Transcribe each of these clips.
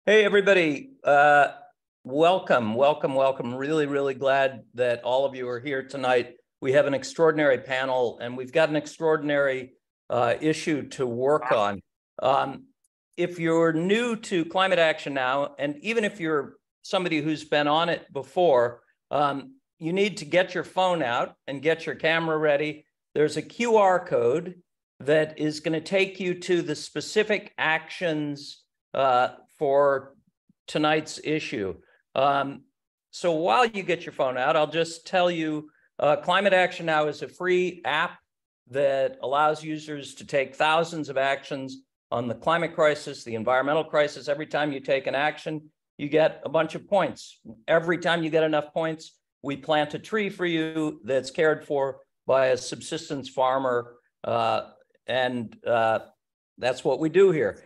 Hey, everybody. Welcome. Really, really glad that all of you are here tonight. We have an extraordinary panel, and we've got an extraordinary issue to work on. If you're new to Climate Action Now, and even if you're somebody who's been on it before, you need to get your phone out and get your camera ready. There's a QR code that is going to take you to the specific actions for tonight's issue. So while you get your phone out, I'll just tell you, Climate Action Now is a free app that allows users to take thousands of actions on the climate crisis, the environmental crisis. Every time you take an action, you get a bunch of points. Every time you get enough points, we plant a tree for you that's cared for by a subsistence farmer. And that's what we do here.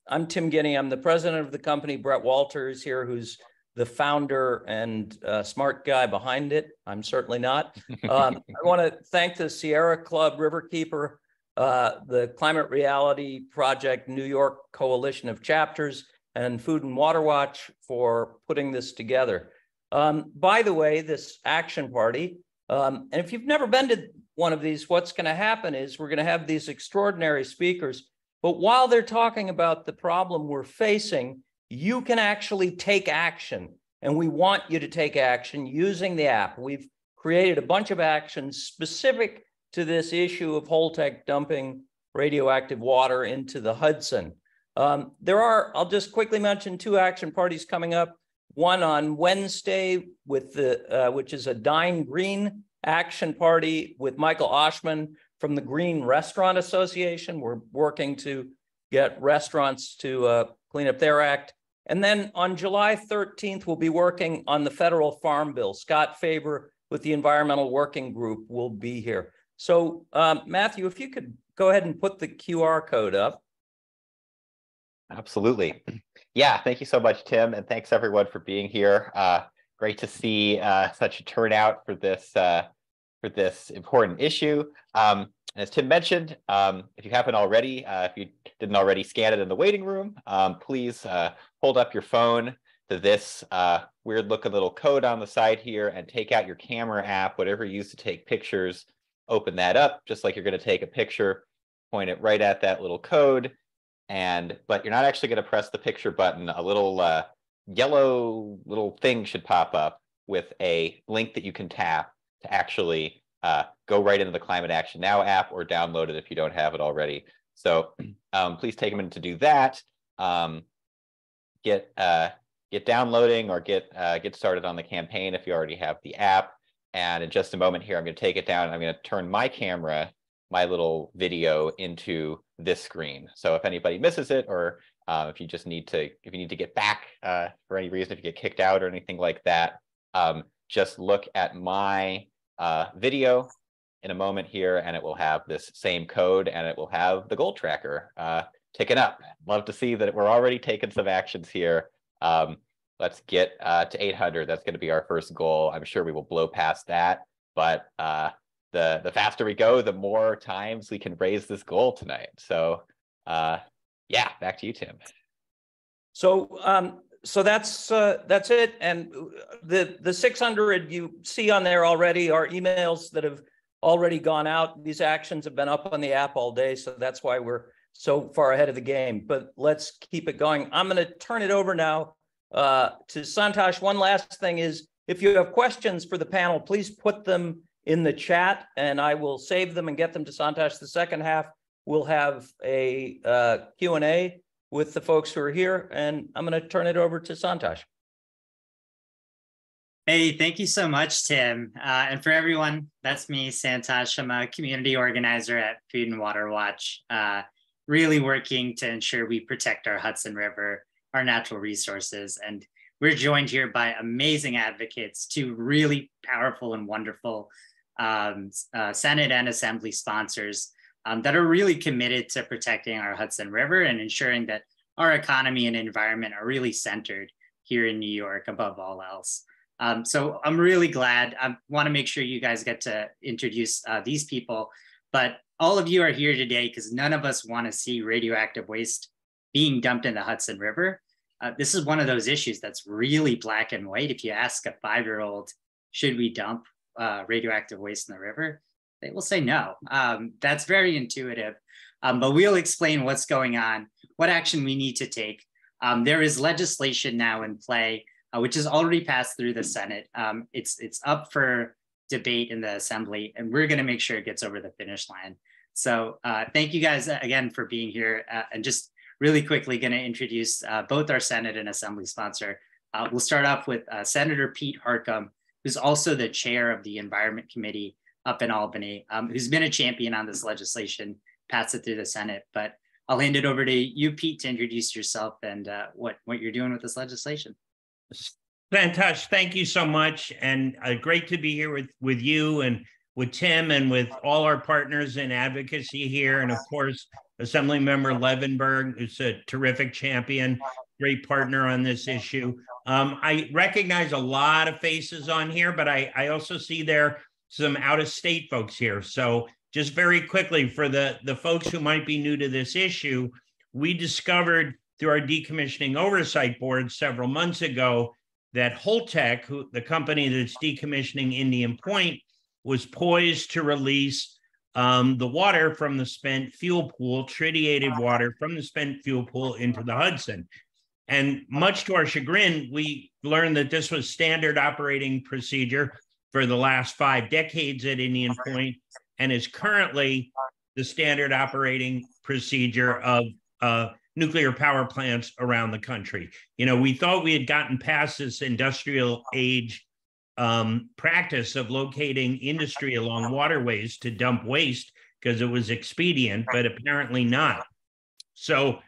I'm Tim Guinea. I'm the president of the company. Brett Walters here, who's the founder and smart guy behind it. I'm certainly not. I want to thank the Sierra Club, Riverkeeper, the Climate Reality Project, New York Coalition of Chapters, and Food and Water Watch for putting this together. By the way, this action party, and if you've never been to one of these, what's going to happen is we're going to have these extraordinary speakers. But while they're talking about the problem we're facing, you can actually take action. And we want you to take action using the app. We've created a bunch of actions specific to this issue of Holtec dumping radioactive water into the Hudson. I'll just quickly mention two action parties coming up. One on Wednesday, with which is a Dine Green action party with Michael Oshman from the Green Restaurant Association. We're working to get restaurants to clean up their act. And then on July 13th, we'll be working on the federal farm bill. Scott Faber with the Environmental Working Group will be here. So Matthew, if you could go ahead and put the QR code up. Absolutely. Yeah, thank you so much, Tim. And thanks everyone for being here. Great to see such a turnout for this important issue. As Tim mentioned, if you haven't already, if you didn't already scan it in the waiting room, please hold up your phone to this weird looking little code on the side here and take out your camera app, whatever you use to take pictures, open that up, just like you're going to take a picture, point it right at that little code. But you're not actually going to press the picture button. A little yellow little thing should pop up with a link that you can tap to actually go right into the Climate Action Now app or download it if you don't have it already. So please take a minute to do that. Get downloading or get started on the campaign if you already have the app. And in just a moment here, I'm going to take it down and I'm going to turn my camera, my little video, into this screen. So if anybody misses it, or if you need to get back for any reason, if you get kicked out or anything like that, just look at my video in a moment here, and it will have this same code, and it will have the goal tracker ticking up. Love to see that we're already taking some actions here. Let's get to 800. That's going to be our first goal. I'm sure we will blow past that, but the faster we go, the more times we can raise this goal tonight. So yeah, back to you, Tim. So that's it. And the 600 you see on there already are emails that have already gone out. These actions have been up on the app all day, so that's why we're so far ahead of the game. But let's keep it going. I'm going to turn it over now to Santosh. One last thing is, if you have questions for the panel, please put them in the chat, and I will save them and get them to Santosh. The second half, we'll have a Q&A with the folks who are here, and I'm going to turn it over to Santosh. Hey, thank you so much, Tim. And for everyone, that's me, Santosh. I'm a community organizer at Food and Water Watch, really working to ensure we protect our Hudson River, our natural resources. And we're joined here by amazing advocates, two really powerful and wonderful Senate and Assembly sponsors that are really committed to protecting our Hudson River and ensuring that our economy and environment are really centered here in New York above all else. So I'm really glad. I want to make sure you guys get to introduce these people, but all of you are here today because none of us want to see radioactive waste being dumped in the Hudson River. this is one of those issues that's really black and white. If you ask a 5-year-old, should we dump radioactive waste in the river? They will say no. That's very intuitive, but we'll explain what's going on, what action we need to take. There is legislation now in play, which has already passed through the Senate. It's up for debate in the Assembly, and we're going to make sure it gets over the finish line. So thank you guys again for being here, and just really quickly going to introduce both our Senate and Assembly sponsor. We'll start off with Senator Pete Harckham, who's also the chair of the Environment Committee up in Albany, who's been a champion on this legislation, passed it through the Senate. But I'll hand it over to you, Pete, to introduce yourself and what you're doing with this legislation. Santosh, thank you so much. And great to be here with you and with Tim and with all our partners in advocacy here. And of course, Assemblymember Levenberg, who's a terrific champion, great partner on this issue. I recognize a lot of faces on here, but I also see there some out-of-state folks here. So just very quickly, for the folks who might be new to this issue, we discovered through our decommissioning oversight board several months ago that Holtec, the company that's decommissioning Indian Point, was poised to release the water from the spent fuel pool, tritiated water from the spent fuel pool into the Hudson. And much to our chagrin, we learned that this was standard operating procedure for the last 5 decades at Indian Point, and is currently the standard operating procedure of nuclear power plants around the country. You know, we thought we had gotten past this industrial age practice of locating industry along waterways to dump waste because it was expedient, but apparently not. So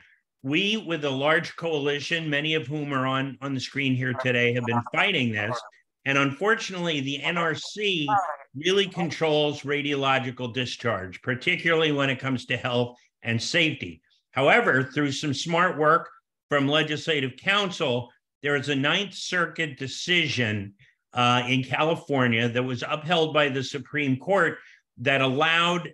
we, with a large coalition, many of whom are on the screen here today, have been fighting this. And unfortunately, the NRC really controls radiological discharge, particularly when it comes to health and safety. However, through some smart work from Legislative Counsel, there is a Ninth Circuit decision in California that was upheld by the Supreme Court that allowed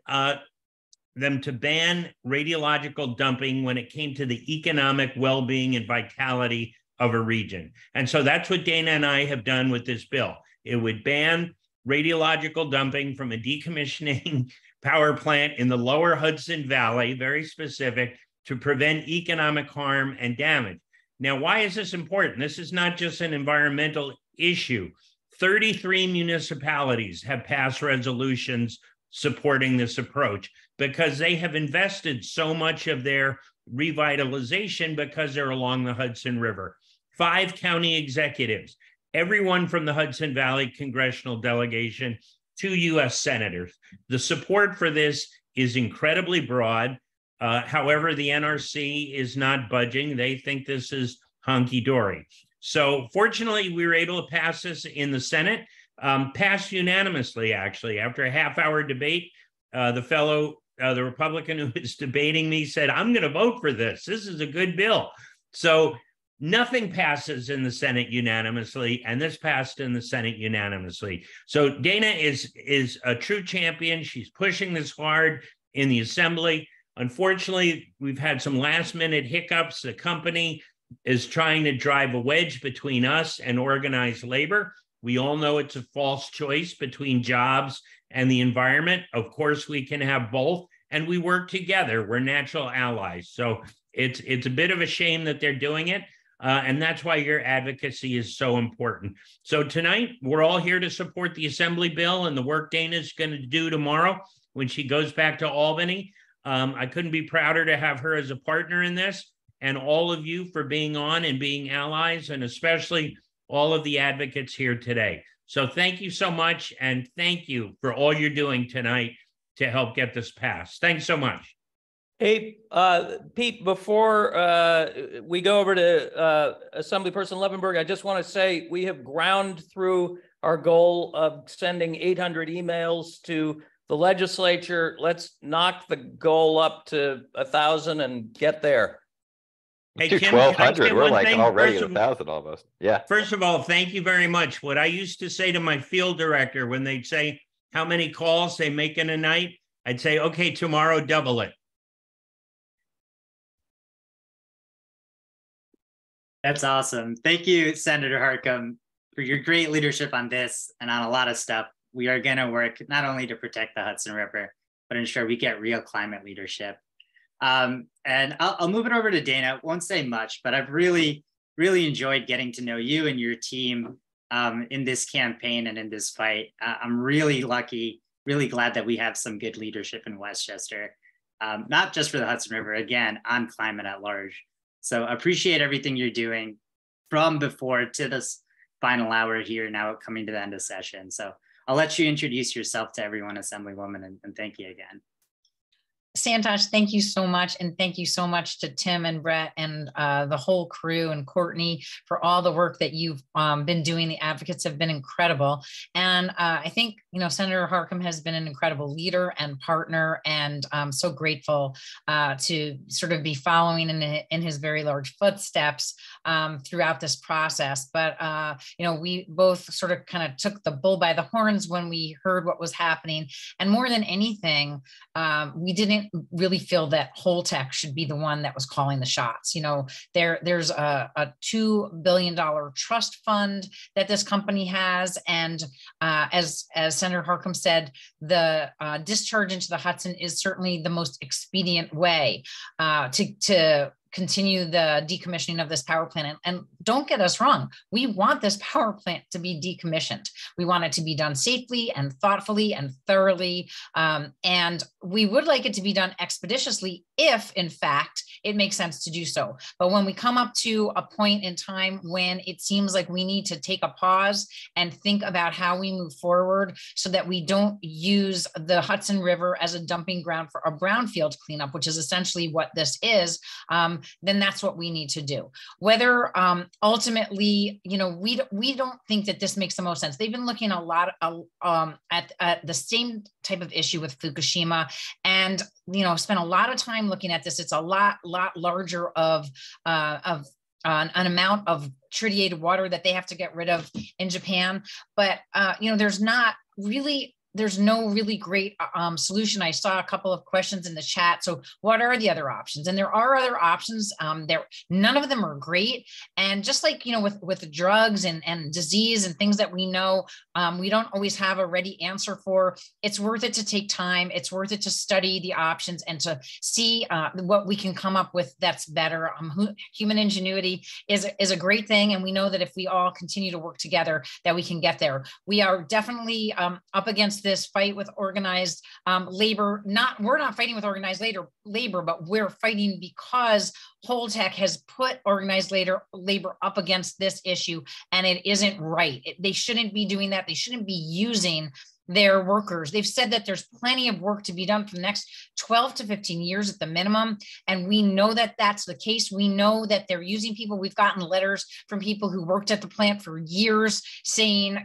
them to ban radiological dumping when it came to the economic well-being and vitality of a region. And so that's what Dana and I have done with this bill. It would ban radiological dumping from a decommissioning power plant in the lower Hudson Valley, very specific, to prevent economic harm and damage. Now, why is this important? This is not just an environmental issue. 33 municipalities have passed resolutions supporting this approach because they have invested so much of their revitalization because they're along the Hudson River. 5 county executives, everyone from the Hudson Valley congressional delegation, 2 U.S. senators. The support for this is incredibly broad. However, the NRC is not budging. They think this is honky-dory. So fortunately, we were able to pass this in the Senate, passed unanimously, actually. After a half-hour debate, the Republican who was debating me said, I'm going to vote for this. This is a good bill. So nothing passes in the Senate unanimously, and this passed in the Senate unanimously. So Dana is a true champion. She's pushing this hard in the Assembly. Unfortunately, we've had some last-minute hiccups. The company is trying to drive a wedge between us and organized labor. We all know it's a false choice between jobs and the environment. Of course, we can have both, and we work together. We're natural allies. So it's a bit of a shame that they're doing it, and that's why your advocacy is so important. So tonight, we're all here to support the Assembly bill and the work Dana's going to do tomorrow when she goes back to Albany. I couldn't be prouder to have her as a partner in this, and all of you for being on and being allies, and especially all of the advocates here today. So thank you so much, and thank you for all you're doing tonight to help get this passed. Thanks so much. Hey, Pete, before we go over to Assemblyperson Levenberg, I just want to say we have ground through our goal of sending 800 emails to the legislature. Let's knock the goal up to 1,000 and get there. Hey, do 1,200. We're like already at 1,000 almost. Yeah. First of all, thank you very much. What I used to say to my field director when they'd say how many calls they make in a night, I'd say, okay, tomorrow, double it. That's awesome. Thank you, Senator Harckham, for your great leadership on this and on a lot of stuff. We are going to work not only to protect the Hudson River, but ensure we get real climate leadership. And I'll move it over to Dana. Won't say much, but I've really enjoyed getting to know you and your team in this campaign and in this fight. I'm really lucky, really glad that we have some good leadership in Westchester, not just for the Hudson River, again, on climate at large. So appreciate everything you're doing from before to this final hour here now coming to the end of session. So I'll let you introduce yourself to everyone, Assemblywoman, and thank you again. Santosh, thank you so much. And thank you so much to Tim and Brett and the whole crew and Courtney for all the work that you've been doing. The advocates have been incredible. And I think, Senator Harckham has been an incredible leader and partner, and I'm so grateful to sort of be following in his very large footsteps throughout this process. But, we both sort of kind of took the bull by the horns when we heard what was happening. And more than anything, we didn't really feel that Holtec should be the one that was calling the shots. There's a $2 billion trust fund that this company has. And as Senator Harckham said, the discharge into the Hudson is certainly the most expedient way to continue the decommissioning of this power plant. And don't get us wrong, we want this power plant to be decommissioned. We want it to be done safely and thoughtfully and thoroughly. And we would like it to be done expeditiously if, in fact, it makes sense to do so. But when we come up to a point in time when it seems like we need to take a pause and think about how we move forward so that we don't use the Hudson River as a dumping ground for a brownfield cleanup, which is essentially what this is, then that's what we need to do. Whether ultimately, we don't think that this makes the most sense. They've been looking a lot at the same type of issue with Fukushima, and spent a lot of time looking at this. It's a lot larger of an amount of tritiated water that they have to get rid of in Japan. But there's no really great solution. I saw a couple of questions in the chat. So what are the other options? And there are other options. None of them are great. And just like, with drugs and disease and things that we know, we don't always have a ready answer for. It's worth it to take time. It's worth it to study the options and to see what we can come up with that's better. Human ingenuity is a great thing. And we know that if we all continue to work together, that we can get there. We are definitely up against this fight with organized labor. We're not fighting with organized labor, but we're fighting because Holtec has put organized labor up against this issue, and it isn't right. They shouldn't be doing that. They shouldn't be using their workers. They've said that there's plenty of work to be done for the next 12 to 15 years at the minimum. And we know that that's the case. We know that they're using people. We've gotten letters from people who worked at the plant for years saying,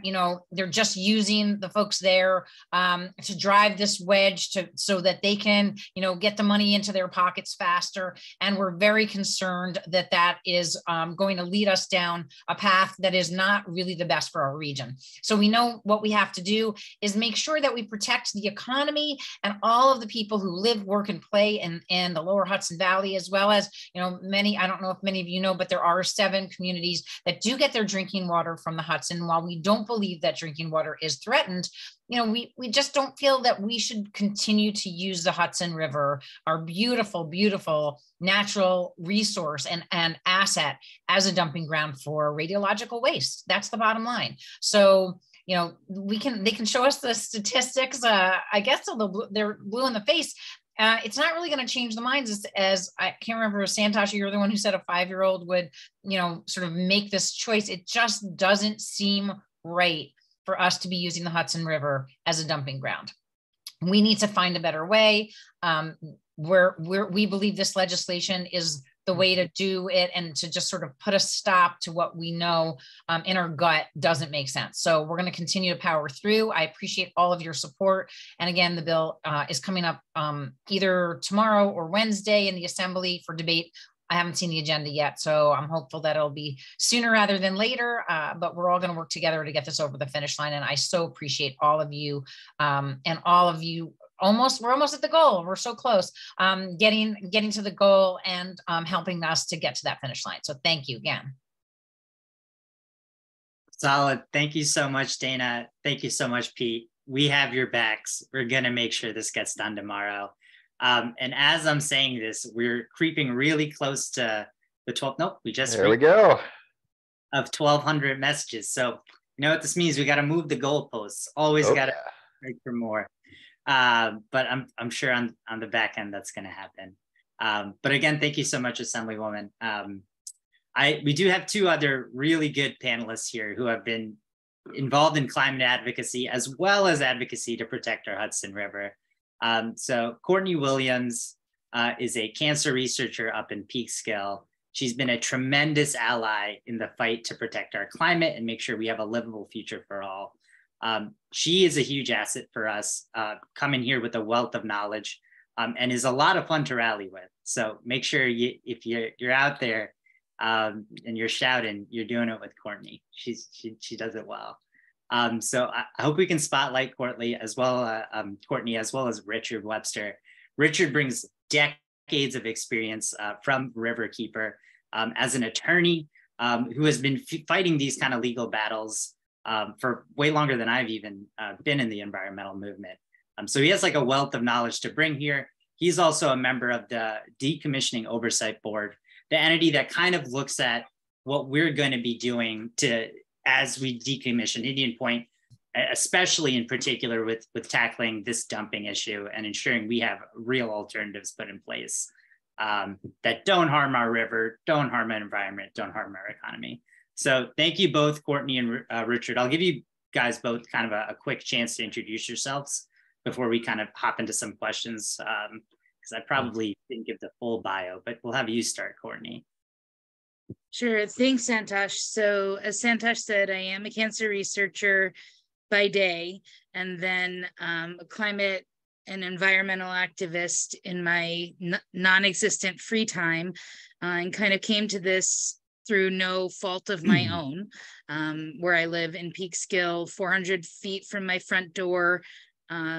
they're just using the folks there to drive this wedge so that they can, get the money into their pockets faster. And we're very concerned that that is going to lead us down a path that is not really the best for our region. So we know what we have to do is make sure that we protect the economy and all of the people who live, work, and play in the lower Hudson Valley, as well as, many, I don't know if many of you know, but there are 7 communities that do get their drinking water from the Hudson. While we don't believe that drinking water is threatened, we just don't feel that we should continue to use the Hudson River, our beautiful, beautiful natural resource and asset, as a dumping ground for radiological waste. That's the bottom line. So, they can show us the statistics, I guess, till they're blue in the face. It's not really going to change the minds, as I can't remember, Santosh, you're the one who said a 5-year-old would, sort of make this choice. It just doesn't seem right for us to be using the Hudson River as a dumping ground. We need to find a better way. We believe this legislation is the way to do it, and to just sort of put a stop to what we know in our gut doesn't make sense. So we're going to continue to power through. I appreciate all of your support. And again, the bill is coming up either tomorrow or Wednesday in the Assembly for debate. I haven't seen the agenda yet, so I'm hopeful that it'll be sooner rather than later, but we're all going to work together to get this over the finish line. And I so appreciate all of you and all of you. We're almost at the goal. We're so close, getting to the goal and helping us to get to that finish line. So thank you again. Solid. Thank you so much, Dana. Thank you so much, Pete. We have your backs. We're going to make sure this gets done tomorrow. And as I'm saying this, we're creeping really close to the 12. Nope, we just there we go. Of 1,200 messages. So you know what this means? We got to move the goalposts. Always got to break for more. But I'm sure on the back end that's going to happen. But again, thank you so much, Assemblywoman. We do have two other really good panelists here who have been involved in climate advocacy as well as advocacy to protect our Hudson River. So Courtney Williams is a cancer researcher up in Peekskill. She's been a tremendous ally in the fight to protect our climate and make sure we have a livable future for all. She is a huge asset for us, coming here with a wealth of knowledge, and is a lot of fun to rally with. So make sure if you're out there and you're shouting, you're doing it with Courtney. She does it well. So I hope we can spotlight Courtney as well as Richard Webster. Richard brings decades of experience from Riverkeeper as an attorney who has been fighting these kind of legal battles for way longer than I've even been in the environmental movement. So he has like a wealth of knowledge to bring here. He's also a member of the Decommissioning Oversight Board, the entity that kind of looks at what we're going to be doing as we decommission Indian Point, especially in particular with tackling this dumping issue and ensuring we have real alternatives put in place that don't harm our river, don't harm our environment, don't harm our economy. So thank you both, Courtney and Richard. I'll give you guys both kind of a quick chance to introduce yourselves before we kind of hop into some questions, because I probably didn't give the full bio, but we'll have you start, Courtney. Sure. Thanks, Santosh. So as Santosh said, I am a cancer researcher by day, and then a climate and environmental activist in my non-existent free time, and kind of came to this through no fault of my own, where I live in Peekskill, 400 feet from my front door.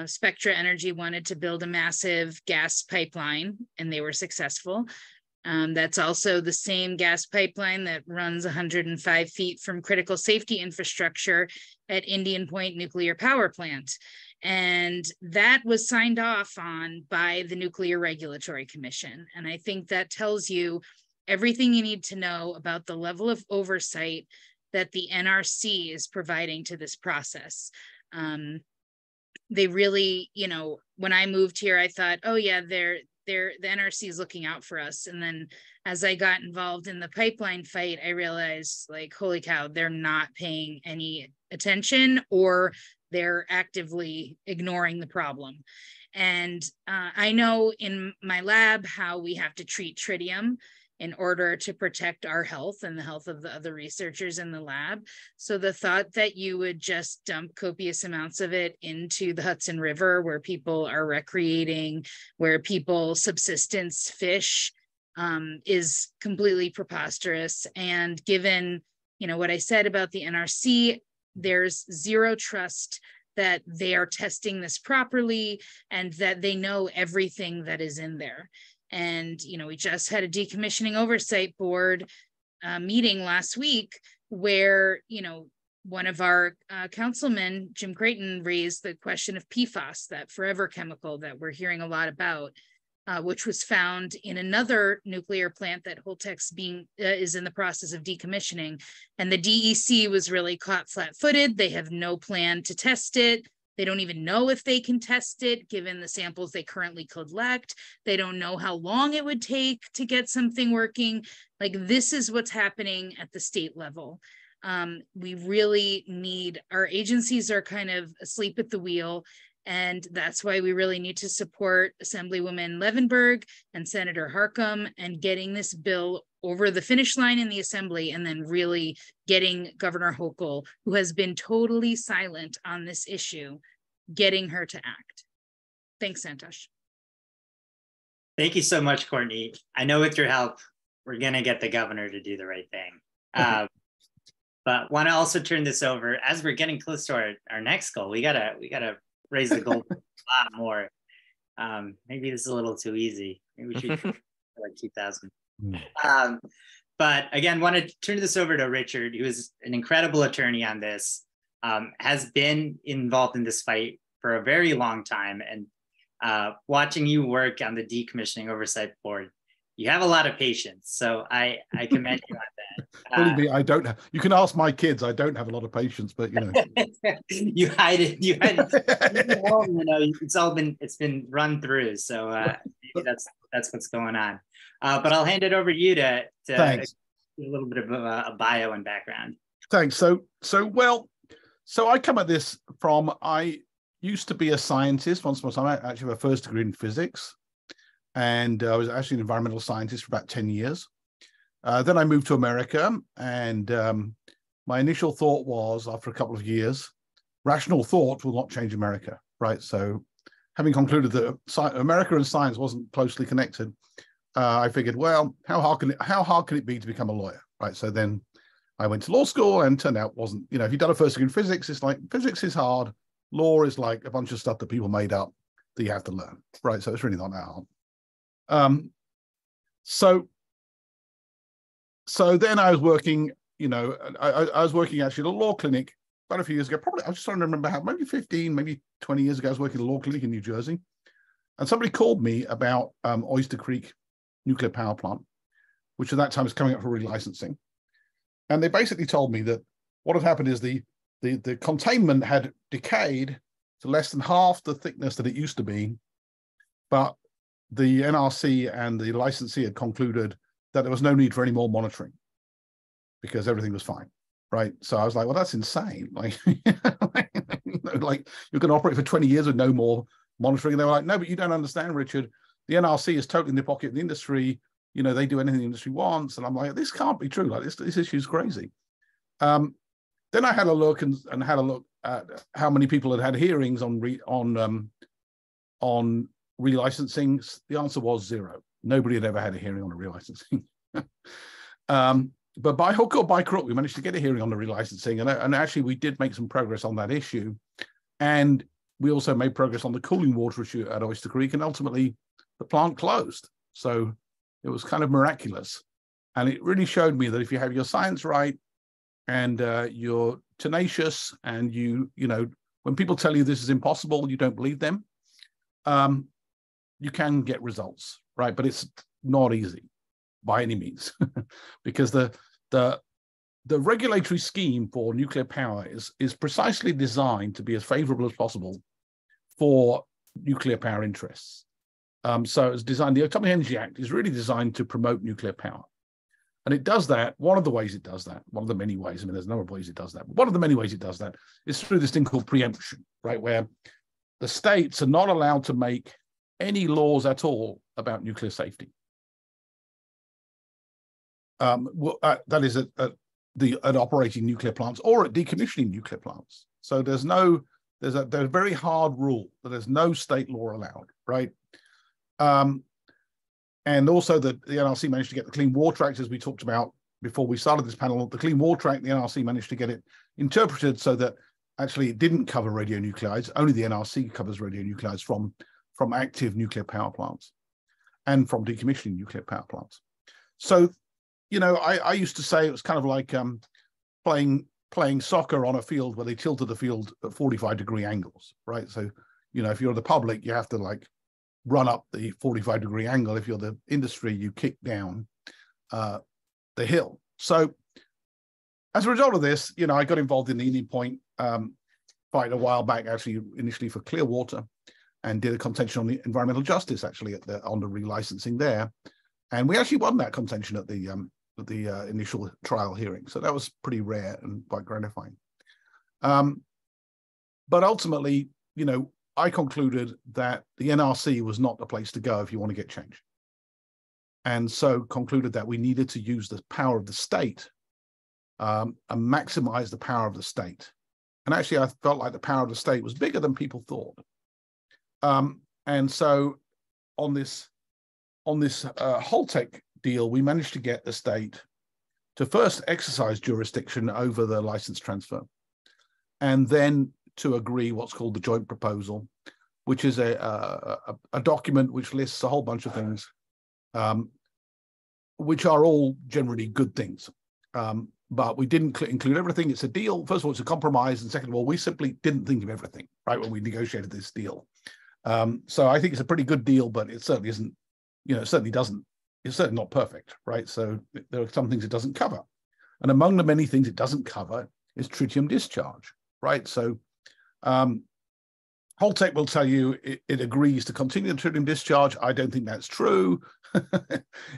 Spectra Energy wanted to build a massive gas pipeline, and they were successful. That's also the same gas pipeline that runs 105 feet from critical safety infrastructure at Indian Point Nuclear Power Plant. And that was signed off on by the Nuclear Regulatory Commission. And I think that tells you everything you need to know about the level of oversight that the NRC is providing to this process. They really, when I moved here, I thought, oh yeah, the NRC is looking out for us. And then as I got involved in the pipeline fight, I realized, like, holy cow, they're not paying any attention, or they're actively ignoring the problem. And I know in my lab how we have to treat tritium in order to protect our health and the health of the other researchers in the lab. So the thought that you would just dump copious amounts of it into the Hudson River, where people are recreating, where people subsistence fish, is completely preposterous. And given, what I said about the NRC, there's zero trust that they are testing this properly and that they know everything that is in there. And, we just had a decommissioning oversight board meeting last week where, one of our councilmen, Jim Creighton, raised the question of PFAS, that forever chemical that we're hearing a lot about, which was found in another nuclear plant that Holtec is in the process of decommissioning. And the DEC was really caught flat-footed. They have no plan to test it. They don't even know if they can test it, given the samples they currently collect. They don't know how long it would take to get something working. Like, this is what's happening at the state level. We really need, our agencies are kind of asleep at the wheel. And that's why we really need to support Assemblywoman Levenberg and Senator Harckham and getting this bill over the finish line in the Assembly, and then really getting Governor Hochul, who has been totally silent on this issue, getting her to act. Thanks, Santosh. Thank you so much, Courtney. I know with your help, we're going to get the governor to do the right thing. But want to also turn this over, as we're getting close to our next goal, we gotta raise the goal a lot more. Maybe this is a little too easy. Maybe we should like 2000. But again, want to turn this over to Richard, who is an incredible attorney on this, has been involved in this fight for a very long time. And watching you work on the Decommissioning Oversight Board, you have a lot of patience. So I commend you on that. Believe me, I don't have, you can ask my kids, I don't have a lot of patience, but you know. You hide it, you know, it's been run through. So maybe that's what's going on. But I'll hand it over to you to a little bit of a bio and background. Thanks. So I come at this from, I used to be a scientist once upon a time. I actually have a first degree in physics, and I was actually an environmental scientist for about 10 years. Then I moved to America, and my initial thought was, after a couple of years, rational thought will not change America, right? So having concluded that America and science wasn't closely connected, I figured, well, how hard can it be to become a lawyer, right? So then I went to law school, and turned out wasn't, you know, if you've done a first degree in physics, it's like physics is hard. Law is like a bunch of stuff that people made up that you have to learn, right? So it's really not that hard. So then I was working, you know, I was working actually at a law clinic about a few years ago, probably, I'm just trying to remember how, maybe 15, maybe 20 years ago, I was working at a law clinic in New Jersey. And somebody called me about Oyster Creek nuclear power plant, which at that time was coming up for relicensing. And they basically told me that what had happened is the containment had decayed to less than half the thickness that it used to be, but the NRC and the licensee had concluded that there was no need for any more monitoring because everything was fine, right? So I was like, well, that's insane. Like, like you're going to operate for 20 years with no more monitoring. And they were like, no, but you don't understand, Richard. The NRC is totally in the pocket of the industry. You know, they do anything the industry wants. And I'm like, this can't be true. Like, this issue is crazy. Then I had a look and had a look at how many people had hearings on relicensing. The answer was 0. Nobody had ever had a hearing on a relicensing. But by hook or by crook, we managed to get a hearing on the relicensing, and actually we did make some progress on that issue. And we also made progress on the cooling water issue at Oyster Creek, and ultimately the plant closed. So it was kind of miraculous. And it really showed me that if you have your science right, and you're tenacious, and you know, when people tell you this is impossible, you don't believe them, you can get results, right? But it's not easy by any means, because the regulatory scheme for nuclear power is precisely designed to be as favorable as possible for nuclear power interests. So it's designed, the Atomic Energy Act is really designed to promote nuclear power. And it does that. One of the ways it does that, one of the many ways, I mean, there's a number of ways it does that, but one of the many ways it does that is through this thing called preemption, right? Where the states are not allowed to make any laws at all about nuclear safety. That is at operating nuclear plants or at decommissioning nuclear plants. So there's a very hard rule that there's no state law allowed, right? And also the NRC managed to get the Clean Water Act, as we talked about before we started this panel. The Clean Water Act, the NRC managed to get it interpreted so that actually it didn't cover radionuclides. Only the NRC covers radionuclides from active nuclear power plants and from decommissioning nuclear power plants. So, you know, I used to say it was kind of like playing soccer on a field where they tilted the field at 45-degree angles, right? So, you know, if you're the public, you have to like run up the 45-degree angle. If you're the industry, you kick down the hill. So as a result of this, you know, I got involved in the Indian Point fight a while back, actually initially for Clearwater, and did a contention on the environmental justice actually on the relicensing there. And we actually won that contention at the initial trial hearing. So that was pretty rare and quite gratifying. But ultimately, you know, I concluded that the NRC was not the place to go if you want to get change. And so concluded that we needed to use the power of the state and maximize the power of the state. And actually, I felt like the power of the state was bigger than people thought. And so on this Holtec deal, we managed to get the state to first exercise jurisdiction over the license transfer, and then to agree what's called the joint proposal, which is a document which lists a whole bunch of things which are all generally good things. But we didn't include everything. It's a deal. First of all, it's a compromise. And second of all, we simply didn't think of everything, right, when we negotiated this deal. So I think it's a pretty good deal, but it certainly isn't, it certainly it's certainly not perfect, right? So there are some things it doesn't cover. And among the many things it doesn't cover is tritium discharge, right? So Holtec will tell you it agrees to continue the tritium discharge. I don't think that's true.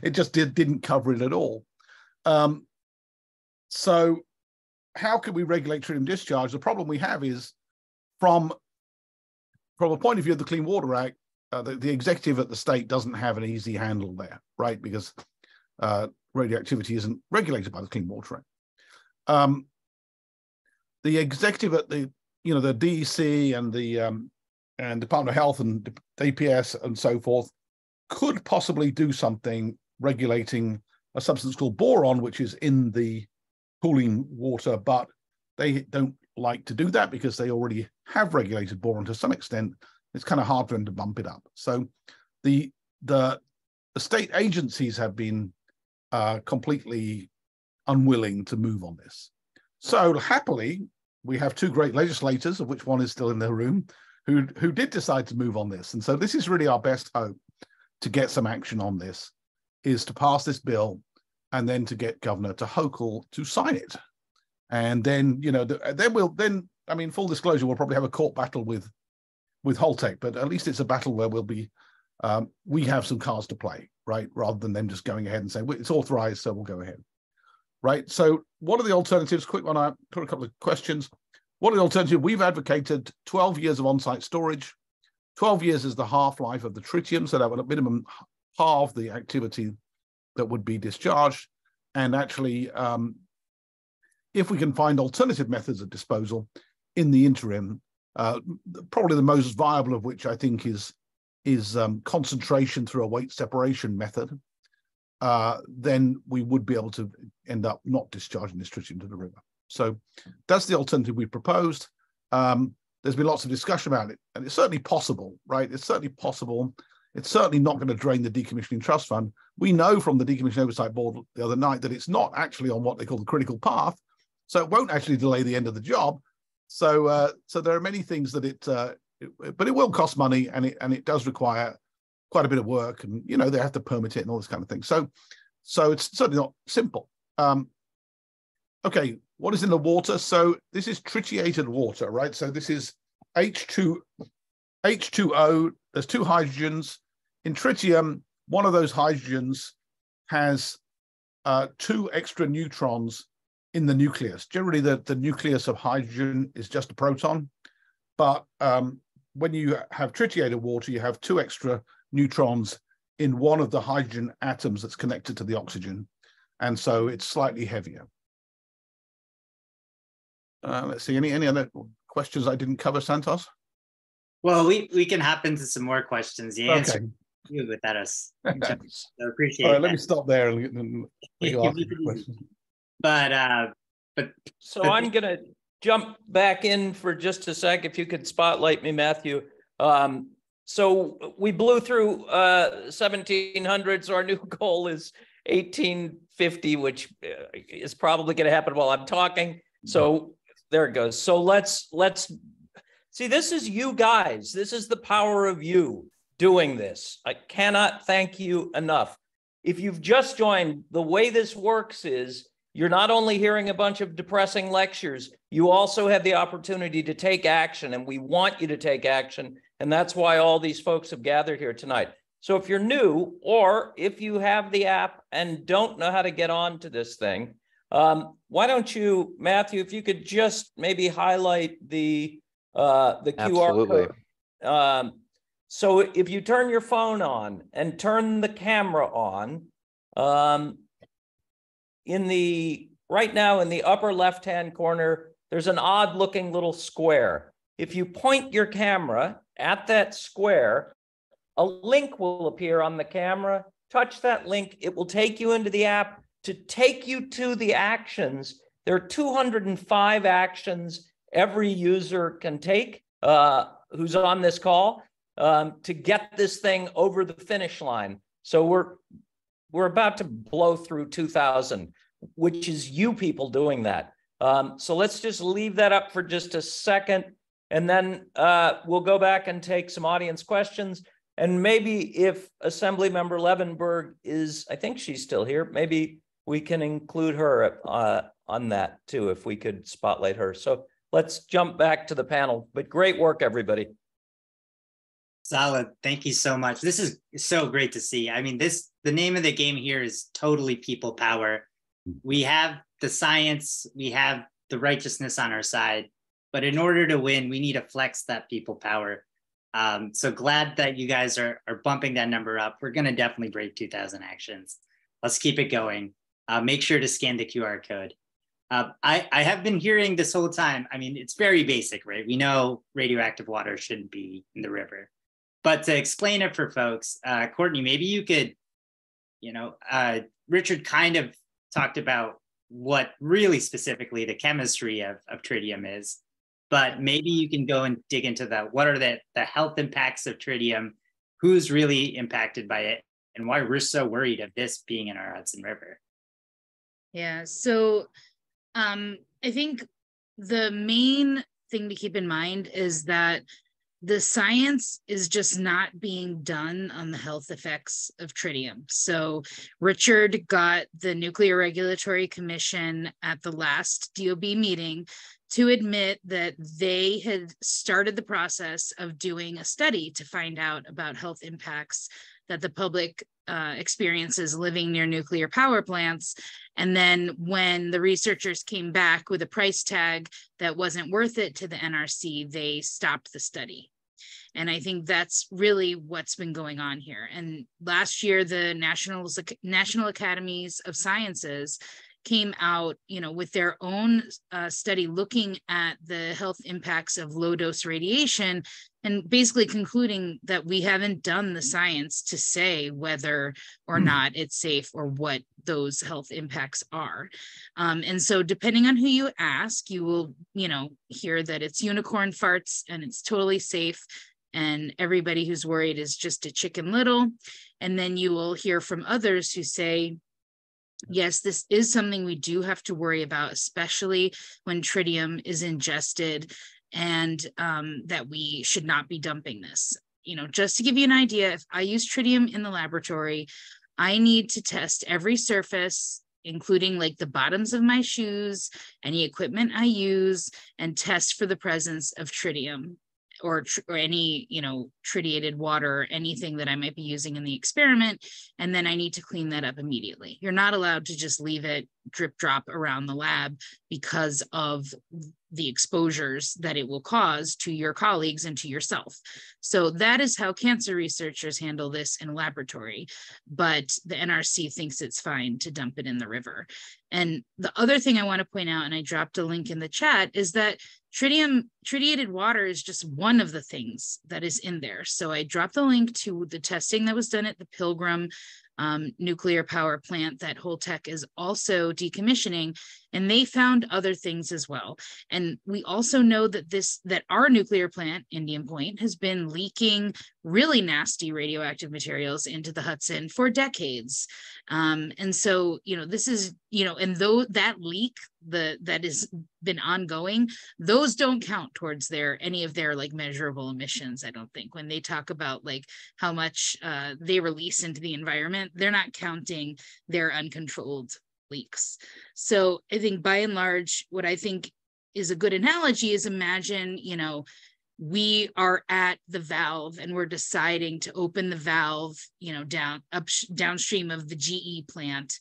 It just didn't cover it at all. So how can we regulate tritium discharge? The problem we have is from a point of view of the Clean Water Act, the executive at the state doesn't have an easy handle there, right? Because radioactivity isn't regulated by the Clean Water Act. The executive at the DEC and the and Department of Health and DPS and so forth could possibly do something regulating a substance called boron, which is in the cooling water, but they don't like to do that because they already have regulated boron to some extent. It's kind of hard for them to bump it up. So the state agencies have been completely unwilling to move on this. So happily, we have two great legislators, of which one is still in the room, who did decide to move on this. And so this is really our best hope to get some action on this, is to pass this bill and then to get Governor Hochul to sign it. And then, I mean, full disclosure, we'll probably have a court battle with Holtec, but at least it's a battle where we have some cards to play, right? Rather than them just going ahead and saying, well, it's authorized, so we'll go ahead. Right. So what are the alternatives? Quick one, I put a couple of questions. What are the alternatives? We've advocated 12 years of on-site storage. 12 years is the half-life of the tritium, so that would at minimum halve the activity that would be discharged. And actually, if we can find alternative methods of disposal in the interim, probably the most viable of which I think is concentration through a weight separation method, then we would be able to end up not discharging this tritium to the river. So that's the alternative we proposed. There's been lots of discussion about it, and it's certainly possible, right? It's certainly possible. It's certainly not going to drain the Decommissioning Trust Fund. We know from the Decommissioning Oversight Board the other night that it's not actually on what they call the critical path, so it won't actually delay the end of the job. So there are many things that but it will cost money, and it does require quite a bit of work, and they have to permit it and all this kind of thing. So it's certainly not simple. Okay, what is in the water? So this is tritiated water, right? So this is H2O. There's two hydrogens. In tritium, one of those hydrogens has 2 extra neutrons in the nucleus. Generally, the nucleus of hydrogen is just a proton, but when you have tritiated water, you have 2 extra neutrons in one of the hydrogen atoms that's connected to the oxygen, and so it's slightly heavier. Let's see, any other questions I didn't cover, Santos? Well, we can hop into some more questions. You answered you without us. So appreciate it. All right, let me stop there and But so I'm going to jump back in for just a sec. If you could spotlight me, Matthew. So we blew through 1700s. Our new goal is 1850, which is probably going to happen while I'm talking. So there it goes. So let's see, this is you guys. This is the power of you doing this. I cannot thank you enough. If you've just joined, the way this works is you're not only hearing a bunch of depressing lectures, you also have the opportunity to take action, and we want you to take action. And that's why all these folks have gathered here tonight. So if you're new, or if you have the app and don't know how to get on to this thing, why don't you, Matthew, if you could just maybe highlight the QR code. So if you turn your phone on and turn the camera on, right now in the upper left-hand corner, there's an odd looking little square. If you point your camera at that square, a link will appear on the camera. Touch that link. It will take you into the app to take you to the actions. There are 205 actions every user can take who's on this call to get this thing over the finish line. So we're about to blow through 2,000, which is you people doing that. So let's just leave that up for just a second, and then we'll go back and take some audience questions. And maybe if Assembly Member Levenberg is, I think she's still here, maybe we can include her on that too, if we could spotlight her. So let's jump back to the panel, but great work, everybody. Solid. Thank you so much. This is so great to see. I mean, the name of the game here is totally people power. We have the science, we have the righteousness on our side, but in order to win, we need to flex that people power. So glad that you guys are bumping that number up. We're going to definitely break 2,000 actions. Let's keep it going. Make sure to scan the QR code. I have been hearing this whole time. I mean, it's very basic, right? We know radioactive water shouldn't be in the river. But to explain it for folks, Courtney, maybe you could, Richard kind of talked about what really specifically the chemistry of tritium is, but maybe you can go and dig into that. What are the health impacts of tritium? Who's really impacted by it? And why we're so worried of this being in our Hudson River? Yeah, so I think the main thing to keep in mind is that the science is just not being done on the health effects of tritium. So Richard got the Nuclear Regulatory Commission at the last DOB meeting to admit that they had started the process of doing a study to find out about health impacts that the public experiences living near nuclear power plants. And then when the researchers came back with a price tag that wasn't worth it to the NRC, they stopped the study. And I think that's really what's been going on here. And last year, the National Academies of Sciences came out, with their own study looking at the health impacts of low dose radiation and basically concluding that we haven't done the science to say whether or not it's safe or what those health impacts are. And so depending on who you ask, you will, hear that it's unicorn farts and it's totally safe. And everybody who's worried is just a Chicken Little. And then you will hear from others who say, yes, this is something we do have to worry about, especially when tritium is ingested, and that we should not be dumping this. Just to give you an idea, if I use tritium in the laboratory, I need to test every surface, including like the bottoms of my shoes, any equipment I use, and test for the presence of tritium or any, tritiated water, or anything that I might be using in the experiment. And then I need to clean that up immediately. You're not allowed to just leave it drip drop around the lab because of the exposures that it will cause to your colleagues and to yourself. So that is how cancer researchers handle this in a laboratory, but the NRC thinks it's fine to dump it in the river. And the other thing I want to point out, and I dropped a link in the chat, is that tritiated water is just one of the things that is in there. So I dropped the link to the testing that was done at the Pilgrim nuclear power plant that Holtec is also decommissioning, and they found other things as well. And we also know that our nuclear plant, Indian Point, has been leaking really nasty radioactive materials into the Hudson for decades. And so, this is, and though that leak that has been ongoing, those don't count towards any of their like measurable emissions. I don't think when they talk about like how much they release into the environment, they're not counting their uncontrolled leaks. So I think by and large, what I think is a good analogy is imagine, we are at the valve and we're deciding to open the valve, downstream of the GE plant.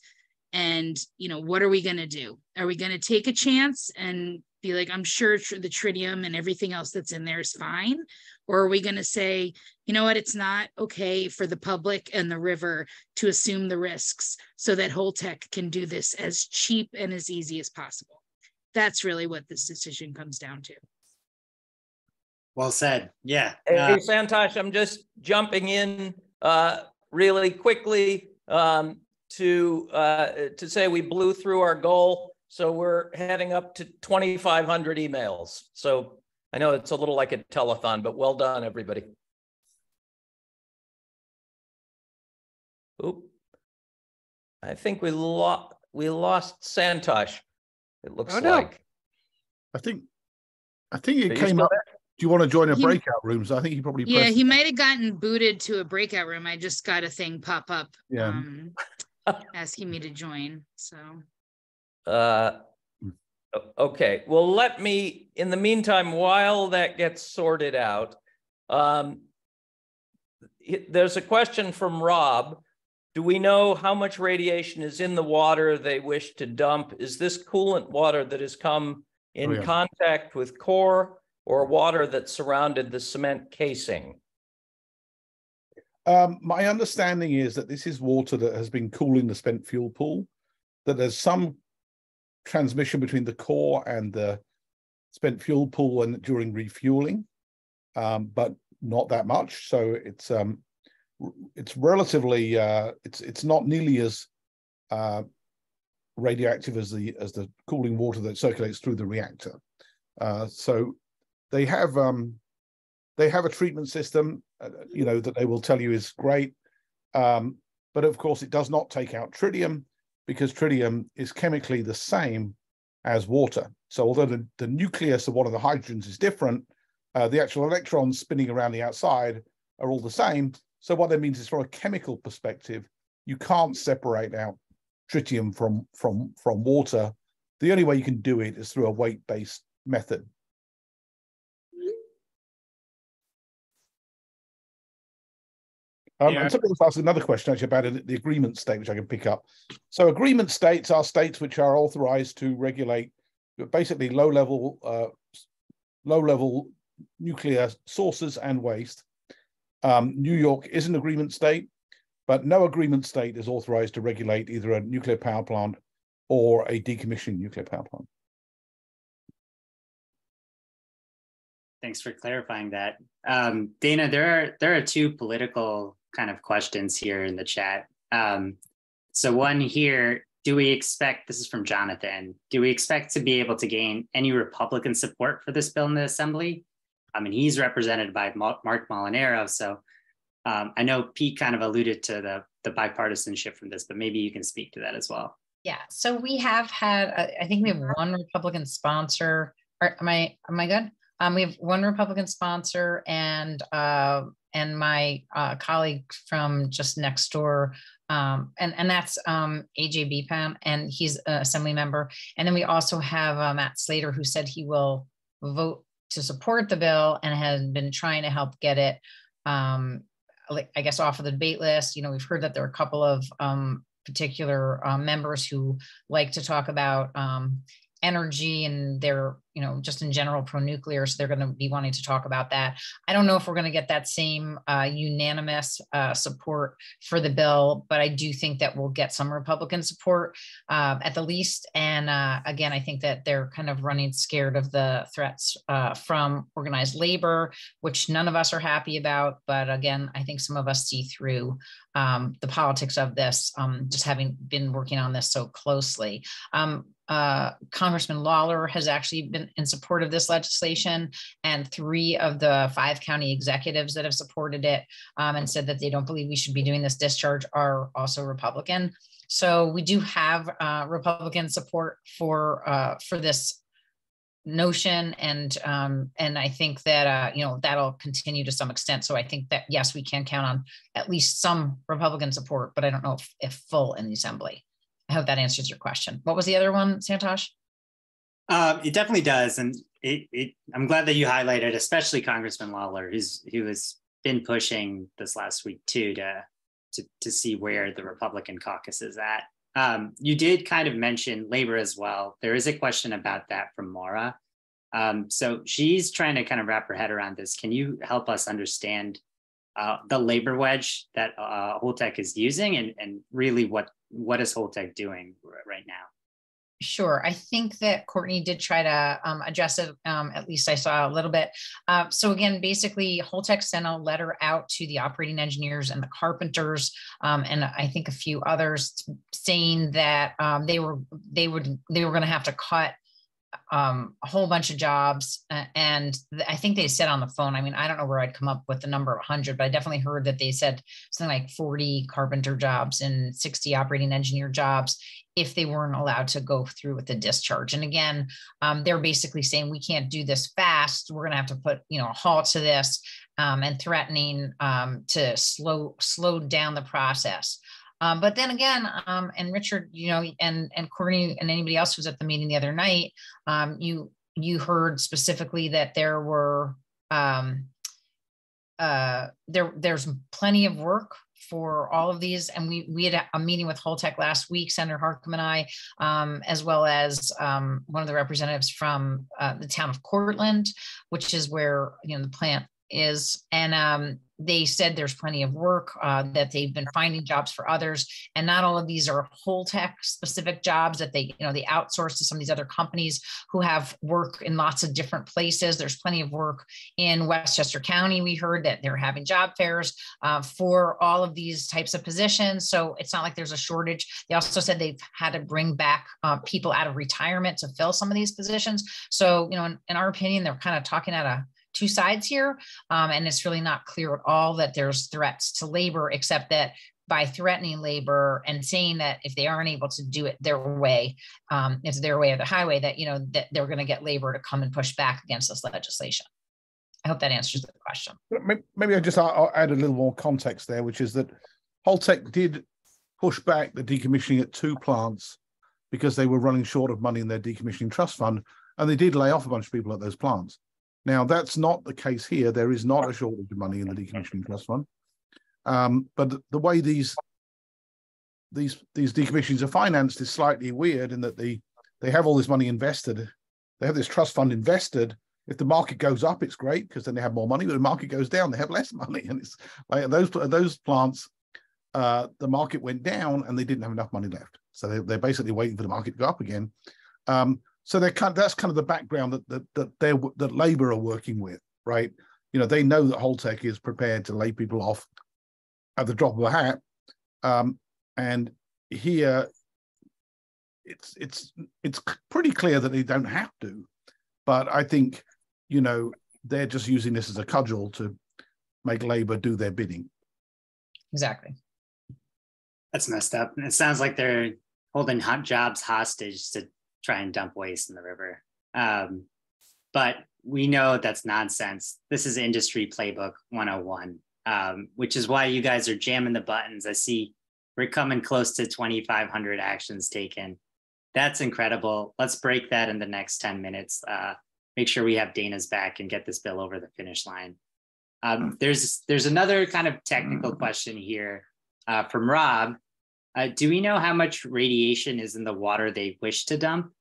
And, what are we going to do? Are we going to take a chance and be like, I'm sure the tritium and everything else that's in there is fine? Or are we going to say, you know what, it's not okay for the public and the river to assume the risks so that Holtec can do this as cheap and as easy as possible? That's really what this decision comes down to. Well said. Yeah. Hey, Santosh, I'm just jumping in really quickly to say we blew through our goal. So we're heading up to 2,500 emails. So I know it's a little like a telethon, but well done, everybody. Oop. I think we lost Santosh. It looks Oh, no. like. I think it Are you came still up. there? Do you want to join a He- breakout room? So I think he probably Yeah, pressed. he might have gotten booted to a breakout room. I just got a thing pop up Yeah. asking me to join. So Okay, well, let me, in the meantime, while that gets sorted out, there's a question from Rob. Do we know how much radiation is in the water they wish to dump? Is this coolant water that has come in contact with core or water that surrounded the cement casing? My understanding is that this is water that has been cooling the spent fuel pool, that there's some transmission between the core and the spent fuel pool and during refueling, but not that much. So it's relatively it's not nearly as radioactive as the cooling water that circulates through the reactor. So they have a treatment system, that they will tell you is great, but of course it does not take out tritium, because tritium is chemically the same as water. So although the nucleus of one of the hydrogens is different, the actual electrons spinning around the outside are all the same. So what that means is, from a chemical perspective, you can't separate out tritium from water. The only way you can do it is through a weight-based method. And somebody else asked another question actually about the agreement state, which I can pick up. So agreement states are states which are authorized to regulate basically low-level nuclear sources and waste. New York is an agreement state, but no agreement state is authorized to regulate either a nuclear power plant or a decommissioning nuclear power plant. Thanks for clarifying that. Dana, there are two political kind of questions here in the chat. So one here, do we expect, this is from Jonathan, do we expect to be able to gain any Republican support for this bill in the Assembly? I mean, he's represented by Mark Molinaro, so I know Pete kind of alluded to the bipartisanship from this, but maybe you can speak to that as well. Yeah, so we have had, I think we have one Republican sponsor. Am I good? We have one Republican sponsor and my colleague from just next door, and that's AJ Bepan, and he's an assembly member. And then we also have Matt Slater, who said he will vote to support the bill and has been trying to help get it, I guess, off of the debate list. We've heard that there are a couple of particular members who like to talk about energy, and they're, just in general pro-nuclear, so they're going to be wanting to talk about that. I don't know if we're going to get that same unanimous support for the bill, but I do think that we'll get some Republican support at the least. And again, I think that they're kind of running scared of the threats from organized labor, which none of us are happy about. But again, I think some of us see through the politics of this, just having been working on this so closely. Congressman Lawler has actually been in support of this legislation, and 3 of the 5 county executives that have supported it and said that they don't believe we should be doing this discharge are also Republican. So we do have Republican support for this notion, and I think that that'll continue to some extent. So I think that yes, we can count on at least some Republican support, but I don't know if full in the Assembly. I hope that answers your question. What was the other one, Santosh? It definitely does, and I'm glad that you highlighted, especially Congressman Lawler, who has been pushing this last week too to see where the Republican caucus is at. You did kind of mention labor as well. There is a question about that from Maura. So she's trying to kind of wrap her head around this. Can you help us understand the labor wedge that Holtec is using, and really what is Holtec doing right now? Sure. I think that Courtney did try to address it. At least I saw a little bit. So again, basically, Holtec sent a letter out to the operating engineers and the carpenters, and I think a few others, saying that they were going to have to cut a whole bunch of jobs. And I think they said on the phone, I mean, I don't know where I'd come up with the number 100, but I definitely heard that they said something like 40 carpenter jobs and 60 operating engineer jobs if they weren't allowed to go through with the discharge. And again, they're basically saying we can't do this fast. We're going to have to put, a halt to this, and threatening to slow down the process. But then again, and Richard, and Courtney and anybody else who was at the meeting the other night, you heard specifically that there were there's plenty of work for all of these. And we had a meeting with Holtec last week, Senator Harckham and I, as well as one of the representatives from the town of Cortland, which is where the plant is. And they said there's plenty of work, that they've been finding jobs for others. And not all of these are Holtec specific jobs that they outsource to some of these other companies who have work in lots of different places. There's plenty of work in Westchester County. We heard that they're having job fairs for all of these types of positions. So it's not like there's a shortage. They also said they've had to bring back people out of retirement to fill some of these positions. So, in our opinion, they're kind of talking out of two sides here. And it's really not clear at all that there's threats to labor, except that by threatening labor and saying that if they aren't able to do it their way, it's their way or the highway, that, that they're going to get labor to come and push back against this legislation. I hope that answers the question. Maybe I'll add a little more context there, which is that Holtec did push back the decommissioning at 2 plants because they were running short of money in their decommissioning trust fund, and they did lay off a bunch of people at those plants. Now, that's not the case here. There is not a shortage of money in the decommissioning trust fund. But the way these decommissions are financed is slightly weird in that they have all this money invested. They have this trust fund invested. If the market goes up, it's great because then they have more money. But if the market goes down, they have less money. And it's like those plants, the market went down and they didn't have enough money left. So they're basically waiting for the market to go up again. So that's kind of the background that Labour are working with, right? They know that Holtec is prepared to lay people off at the drop of a hat, and here it's pretty clear that they don't have to, but I think they're just using this as a cudgel to make Labour do their bidding. Exactly. That's messed up. And it sounds like they're holding jobs hostage to try and dump waste in the river. But we know that's nonsense. This is industry playbook 101, which is why you guys are jamming the buttons. I see we're coming close to 2,500 actions taken. That's incredible. Let's break that in the next 10 minutes. Make sure we have Dana's back and get this bill over the finish line. There's another kind of technical question here from Rob. Do we know how much radiation is in the water they wish to dump?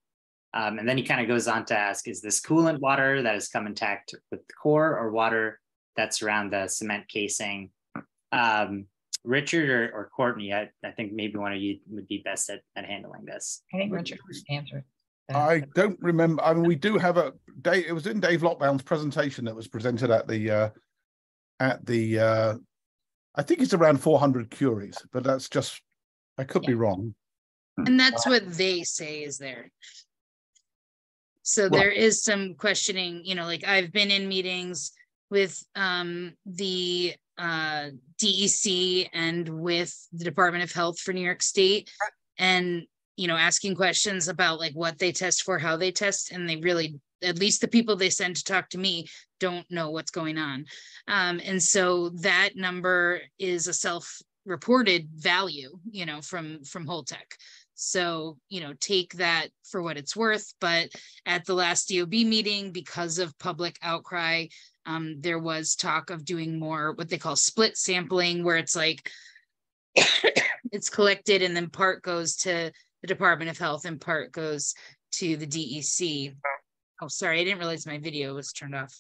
And then he kind of goes on to ask, is this coolant water that has come intact with the core or water that's around the cement casing? Richard or Courtney, I think maybe one of you would be best at handling this. I think Richard answered. I don't remember. I mean, we do have it was in Dave Lockbound's presentation that was presented at the I think it's around 400 curies, but that's just, I could be wrong. And that's what they say is there. So there is some questioning, like I've been in meetings with the DEC and with the Department of Health for New York State, and asking questions about like what they test for, how they test, and they really, at least the people they send to talk to me, don't know what's going on. And so that number is a self-reported value, from Holtec. So, take that for what it's worth. But at the last DOB meeting, because of public outcry, there was talk of doing more what they call split sampling, where it's like it's collected and then part goes to the Department of Health and part goes to the DEC. Oh, sorry, I didn't realize my video was turned off.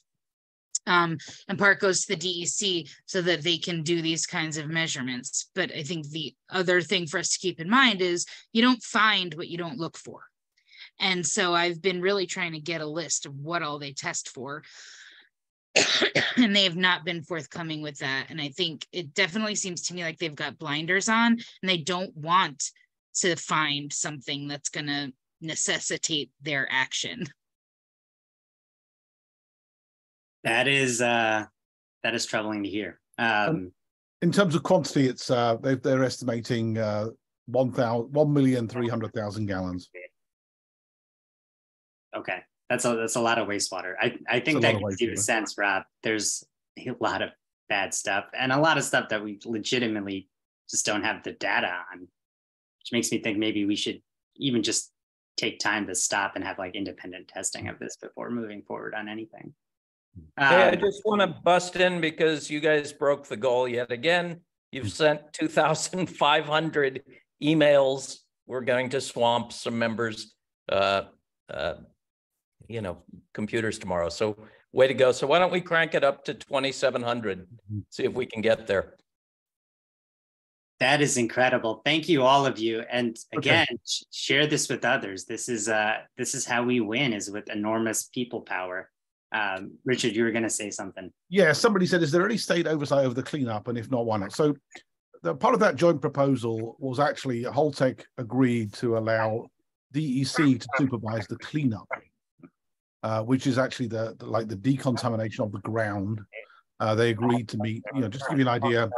And part goes to the DEC so that they can do these kinds of measurements. But I think the other thing for us to keep in mind is you don't find what you don't look for. And so I've been really trying to get a list of what all they test for. And they have not been forthcoming with that. And I think it definitely seems to me like they've got blinders on and they don't want to find something that's going to necessitate their action. That is troubling to hear. In terms of quantity, it's they're estimating 1,300,000 gallons. Okay, that's a lot of wastewater. I think that gives you a sense, Rob. There's a lot of bad stuff and a lot of stuff that we legitimately just don't have the data on, which makes me think maybe we should even just take time to stop and have like independent testing of this before moving forward on anything. Hey, I just want to bust in because you guys broke the goal yet again. You've sent 2,500 emails. We're going to swamp some members, computers tomorrow. So way to go. So why don't we crank it up to 2,700, see if we can get there. That is incredible. Thank you, all of you. And again, share this with others. This is how we win, is with enormous people power. Richard, you were going to say something. Yeah, somebody said, is there any state oversight over the cleanup? And if not, why not? So the part of that joint proposal was actually Holtec agreed to allow DEC to supervise the cleanup, which is actually the decontamination of the ground. They agreed to meet, just to give you an idea,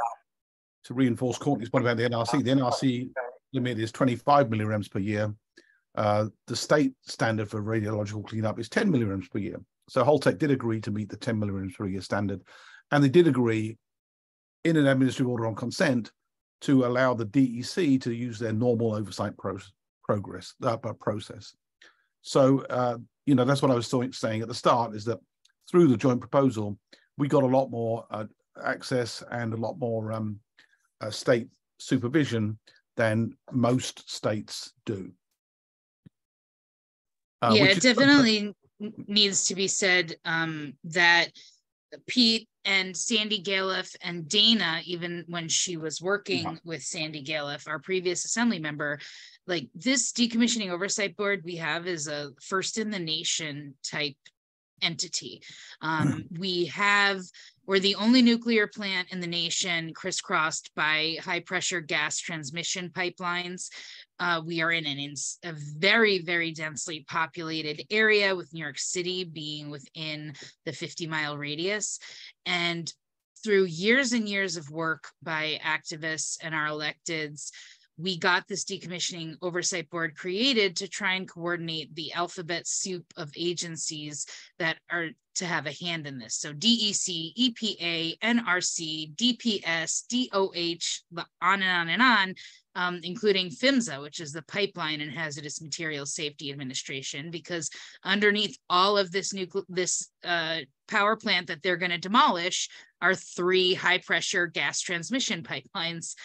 to reinforce Courtney's point about the NRC limit is 25 millirems per year. The state standard for radiological cleanup is 10 millirems per year. So Holtec did agree to meet the 10 millirems per year standard, and they did agree in an administrative order on consent to allow the DEC to use their normal oversight process. So, that's what I was saying at the start, is that through the joint proposal, we got a lot more access and a lot more state supervision than most states do. It definitely needs to be said that Pete and Sandy Galiff and Dana, even when she was working with Sandy Galiff, our previous assembly member, like this decommissioning oversight board we have is a first in the nation type entity. We're the only nuclear plant in the nation crisscrossed by high pressure gas transmission pipelines. We are in a very, very densely populated area, with New York City being within the 50-mile radius. And through years and years of work by activists and our electeds, we got this decommissioning oversight board created to try and coordinate the alphabet soup of agencies that are to have a hand in this. So DEC, EPA, NRC, DPS, DOH, on and on and on, including PHMSA, which is the Pipeline and Hazardous Materials Safety Administration, because underneath all of this power plant that they're going to demolish are 3 high pressure gas transmission pipelines.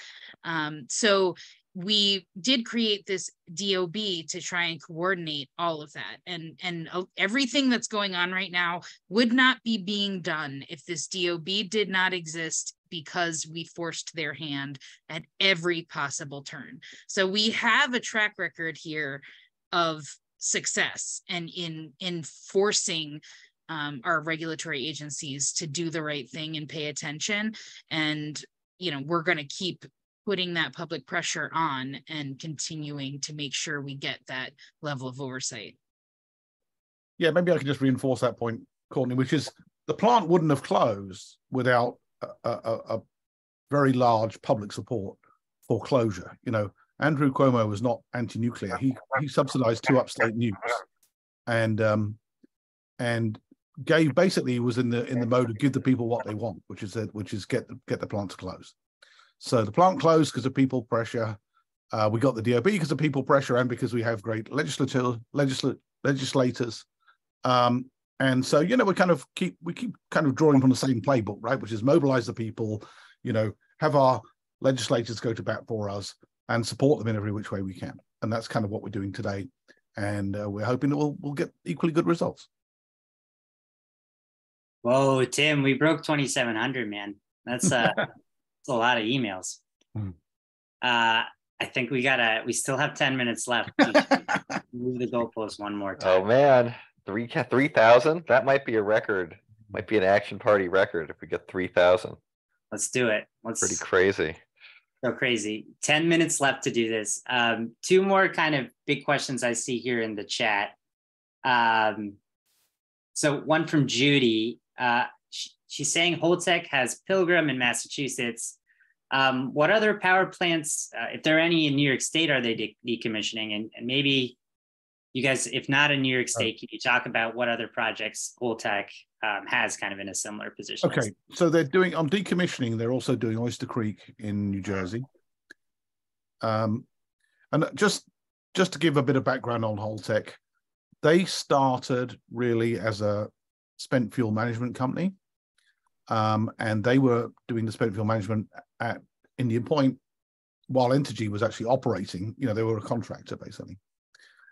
So we did create this DOB to try and coordinate all of that. And everything that's going on right now would not be being done if this DOB did not exist, because we forced their hand at every possible turn. So we have a track record here of success and in forcing our regulatory agencies to do the right thing and pay attention. And, we're going to keep putting that public pressure on and continuing to make sure we get that level of oversight. Yeah, maybe I can just reinforce that point, Courtney, which is the plant wouldn't have closed without a very large public support for closure. Andrew Cuomo was not anti-nuclear. He subsidized 2 upstate nukes, and gave, basically was in the mode of give the people what they want, which is get the plant to close. So the plant closed because of people pressure. We got the DOB because of people pressure and because we have great legislators. And so, we keep kind of drawing from the same playbook, right? Which is mobilize the people, have our legislators go to bat for us and support them in every which way we can. And that's kind of what we're doing today. And we're hoping that we'll get equally good results. Whoa, Tim, we broke 2,700, man. That's a lot of emails. I think we still have 10 minutes left. Move the goalpost one more time. Oh man, 3,000? That might be a record. Might be an action party record if we get 3,000. Let's do it. Pretty crazy. So crazy. 10 minutes left to do this. 2 more kind of big questions I see here in the chat. So one from Judy. She's saying Holtec has Pilgrim in Massachusetts. What other power plants, if there are any in New York State, are they decommissioning? And maybe you guys, if not in New York State, can you talk about what other projects Holtec has kind of in a similar position? Okay, so they're doing, on decommissioning, they're also doing Oyster Creek in New Jersey. And just to give a bit of background on Holtec, they started really as a spent fuel management company. And they were doing the spent fuel management at Indian Point while Entergy was actually operating. You know, they were a contractor basically.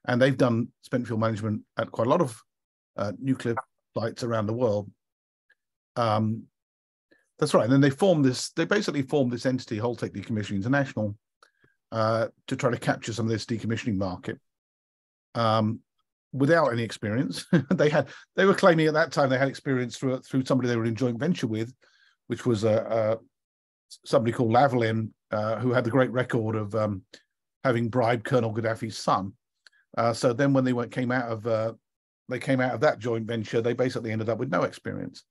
And they've done spent fuel management at quite a lot of nuclear sites around the world. That's right. And then they basically formed this entity, Holtec Decommissioning International, to try to capture some of this decommissioning market. Without any experience. They were claiming at that time they had experience through somebody they were in joint venture with, which was somebody called Lavalin, who had the great record of having bribed Colonel Gaddafi's son. So then when they came out of that joint venture, they basically ended up with no experience.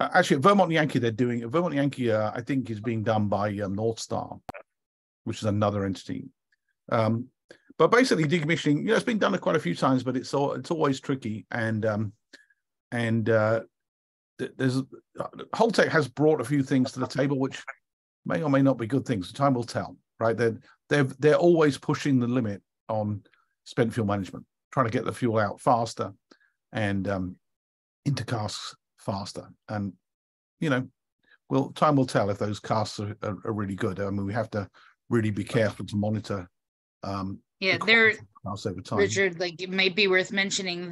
Actually, at Vermont Yankee, Vermont Yankee, I think, is being done by North Star, which is another entity. But basically, decommissioning, you know, it's been done quite a few times, but it's always tricky. And Holtec has brought a few things to the table, which may or may not be good things. Time will tell, right? They're always pushing the limit on spent fuel management, trying to get the fuel out faster and into casks faster. And you know, time will tell if those casks are really good. I mean, we have to really be careful to monitor. Yeah, they're over time. Richard, like, it might be worth mentioning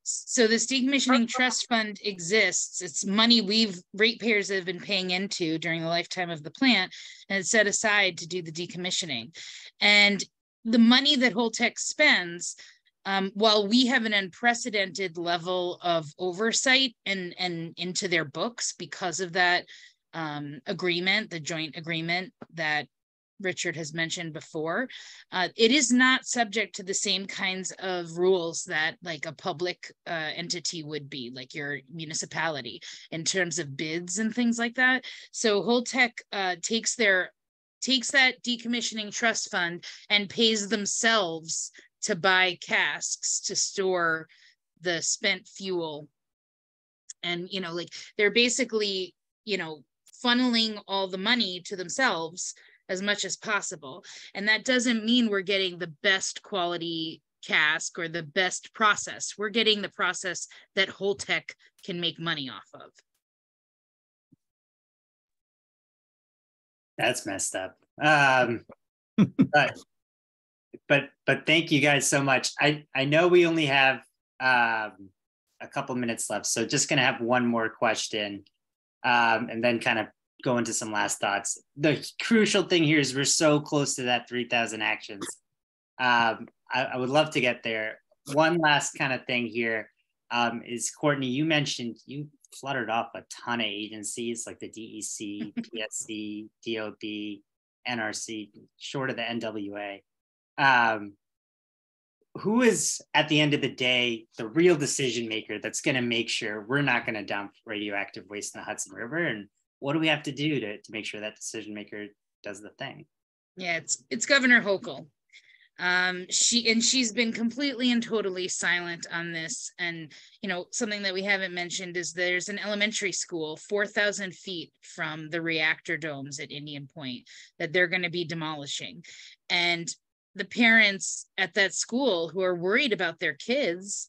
so this decommissioning trust fund exists. It's money ratepayers have been paying into during the lifetime of the plant, and it's set aside to do the decommissioning. And the money that Holtec spends, while we have an unprecedented level of oversight and into their books because of that agreement, the joint agreement that Richard has mentioned before, it is not subject to the same kinds of rules that like a public entity would be, like your municipality, in terms of bids and things like that. So Holtec takes that decommissioning trust fund and pays themselves to buy casks to store the spent fuel. And, you know, like, they're basically, you know, funneling all the money to themselves as much as possible. And that doesn't mean we're getting the best quality cask or the best process. We're getting the process that Holtec can make money off of. That's messed up. But thank you guys so much. I know we only have a couple minutes left, so just gonna have one more question, and then kind of go into some last thoughts. The crucial thing here is we're so close to that 3,000 actions. I would love to get there. One last kind of thing here is, Courtney, you mentioned you fluttered off a ton of agencies like the DEC, PSC, DOB, NRC, short of the NWA. Who is, at the end of the day, the real decision maker that's going to make sure we're not going to dump radioactive waste in the Hudson River? And what do we have to do to make sure that decision maker does the thing? Yeah, it's Governor Hochul. She's been completely and totally silent on this. And, you know, something that we haven't mentioned is there's an elementary school 4,000 feet from the reactor domes at Indian Point that they're going to be demolishing. And the parents at that school who are worried about their kids,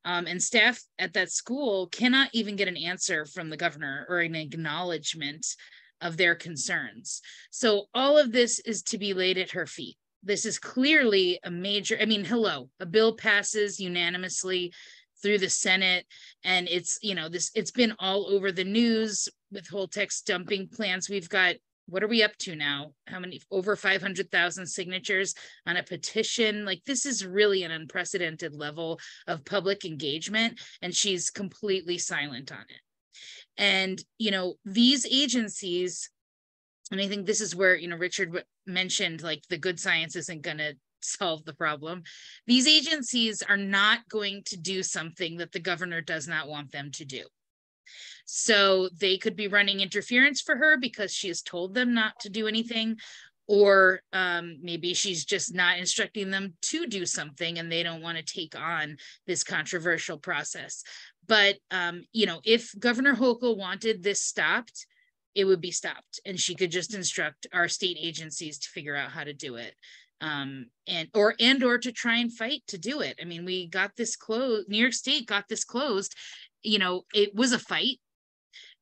and staff at that school cannot even get an answer from the governor or an acknowledgement of their concerns. So all of this is to be laid at her feet. This is clearly a major, I mean, hello, a bill passes unanimously through the Senate, and it's, you know, it's been all over the news with Holtec's dumping plans. We've got, what are we up to now? How many? Over 500,000 signatures on a petition. Like, this is really an unprecedented level of public engagement, and she's completely silent on it. And, you know, these agencies, and I think this is where, you know, Richard mentioned, like, the good science isn't going to solve the problem. These agencies are not going to do something that the governor does not want them to do. So they could be running interference for her because she has told them not to do anything, or maybe she's just not instructing them to do something and they don't want to take on this controversial process. But, you know, if Governor Hochul wanted this stopped, it would be stopped, and she could just instruct our state agencies to figure out how to do it. Or to try and fight to do it. I mean, we got this closed, New York State got this closed, you know, it was a fight.